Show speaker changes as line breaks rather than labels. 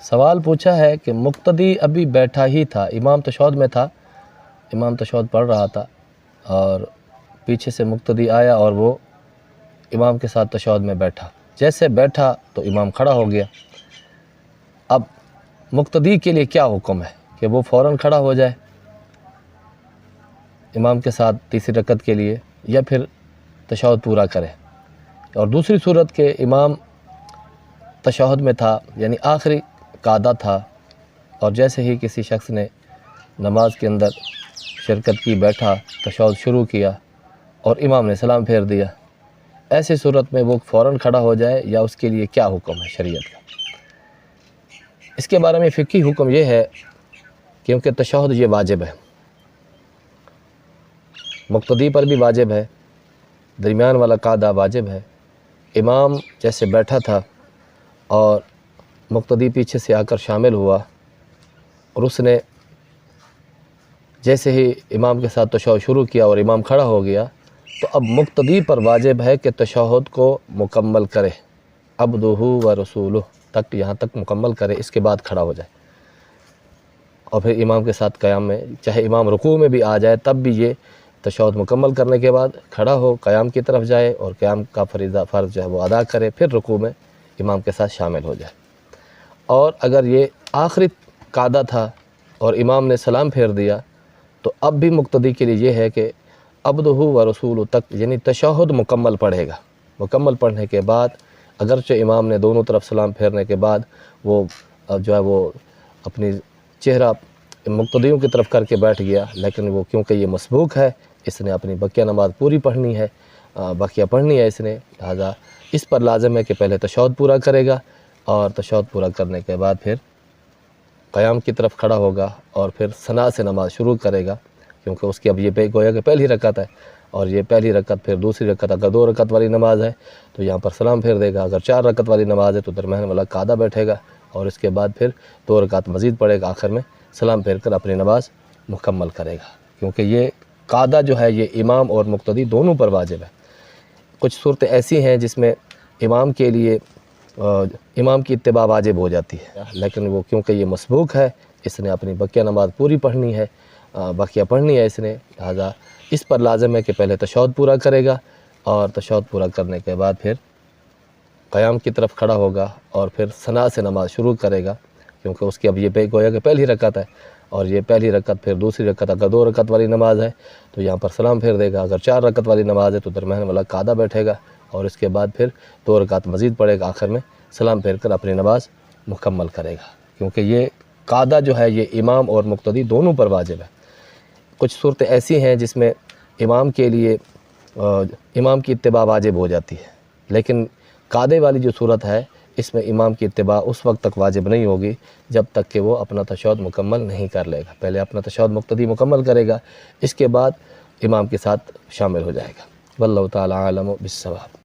سوال پوچھا ہے کہ مقتدی ابھی بیٹھا ہی تھا، امام تشہد میں تھا، امام تشہد پڑھ رہا تھا اور پیچھے سے مقتدی آیا اور وہ امام کے ساتھ تشہد میں بیٹھا۔ جیسے بیٹھا تو امام کھڑا ہو گیا۔ اب مقتدی کے لیے کیا حکم ہے کہ وہ فوراً کھڑا ہو جائے امام کے ساتھ تیسری رکعت کے لیے، یا پھر تشہد پورا کرے؟ اور دوسری صورت کہ امام تشہد میں تھا، یعنی آخری قعدہ تھا، اور جیسے ہی کسی شخص نے نماز کے اندر شرکت کی، بیٹھا، تشہد شروع کیا اور امام نے سلام پھیر دیا، ایسی صورت میں وہ فوراً کھڑا ہو جائے یا اس کے لیے کیا حکم ہے شریعت کا؟ اس کے بارے میں فقہی حکم یہ ہے کیونکہ تشہد یہ واجب ہے، مقتدی پر بھی واجب ہے، درمیان والا قعدہ واجب ہے۔ امام جیسے بیٹھا تھا اور مقتدی پیچھے سے آ کر شامل ہوا اور اس نے جیسے ہی امام کے ساتھ تشہد شروع کیا اور امام کھڑا ہو گیا، تو اب مقتدی پر واجب ہے کہ تشہد کو مکمل کرے، عبدہ و رسولہ تک، یہاں تک مکمل کرے، اس کے بعد کھڑا ہو جائے اور پھر امام کے ساتھ قیام میں، چاہے امام رکوع میں بھی آ جائے تب بھی یہ تشہد مکمل کرنے کے بعد کھڑا ہو، قیام کی طرف جائے اور قیام کا فرض جو ہے وہ ادا کرے، پھر رکوع میں امام کے ساتھ شامل ہو جائے۔ اور اگر یہ آخری قعدہ تھا اور امام نے سلام پھیر دیا تو اب بھی مقتدی کے لیے یہ ہے کہ عبدہ و رسولہ تک، یعنی تشہد مکمل پڑھے گا۔ مکمل پڑھنے کے بعد اگرچہ امام نے دونوں طرف سلام پھیرنے کے بعد وہ جو ہے وہ اپنی چہرہ مقتدیوں کی طرف کر کے بیٹھ گیا، لیکن وہ کیونکہ یہ مسبوق ہے، اس نے اپنی بقیہ نماز پوری پڑھنی ہے، بقیہ پڑھنی ہے اس نے، لہذا اس پر لازم ہے کہ پہلے تشہد پورا کرے گا اور تشہد پورا کرنے کے بعد پھر قیام کی طرف کھڑا ہوگا اور پھر ثنا سے نماز شروع کرے گا، کیونکہ اس کی اب یہ گویا کہ پہلی رکعت ہے، اور یہ پہلی رکعت پھر دوسری رکعت، اگر 2 رکعت والی نماز ہے تو یہاں پر سلام پھیر دے گا، اگر 4 رکعت والی نماز ہے تو درمیان والا قعدہ بیٹھے گا اور اس کے بعد پھر 2 رکعت مزید پڑھے گا، آخر میں سلام پھیر کر اپنی نماز مکمل کرے گا، کیونکہ یہ قعدہ جو ہے یہ امام اور مقتدی دونوں پر واجب ہے۔ کچھ صورتیں ایسی ہیں جس میں امام کے لیے امام کی اتباع واجب ہو جاتی ہے، لیکن وہ کیونکہ یہ مسبوق ہے، اس نے اپنی بقیہ نماز پوری پڑھنی ہے، بقیہ پڑھنی ہے اس نے، لہذا اس پر لازم ہے کہ پہلے تشہد پورا کرے گا اور تشہد پورا کرنے کے بعد پھر قیام کی طرف کھڑا ہوگا اور پھر ثنا سے نماز شروع کرے گا، کیونکہ اس کی اب یہ گویا کہ پہلی رکعت ہے، اور یہ پہلی رکعت پھر دوسری رکعت، اگر 2 رکعت والی نماز ہے تو یہاں پر سلام پھیر دے گا، اگر 4 رکعت والی نماز ہے تو درمیان والا قعدہ بیٹھے گا اور اس کے بعد پھر 2 رکعت مزید پڑھے گا، آخر میں سلام پھیر کر اپنی نماز مکمل کرے گا، کیونکہ یہ قعدہ جو ہے یہ امام اور مقتدی دونوں پر واجب ہے۔ کچھ صورتیں ایسی ہیں جس میں امام کے لیے امام کی اتباع واجب ہو جاتی ہے، لیکن قعدے والی جو صورت ہے اس میں امام کی اتباع اس وقت تک واجب نہیں ہوگی جب تک کہ وہ اپنا تشہد مکمل نہیں کر لے گا، پہلے اپنا تشہد مقتدی مکمل کرے گا، اس کے بعد امام کے ساتھ شامل ہو جائے گا۔ واللہ تعالی عالم بالصواب۔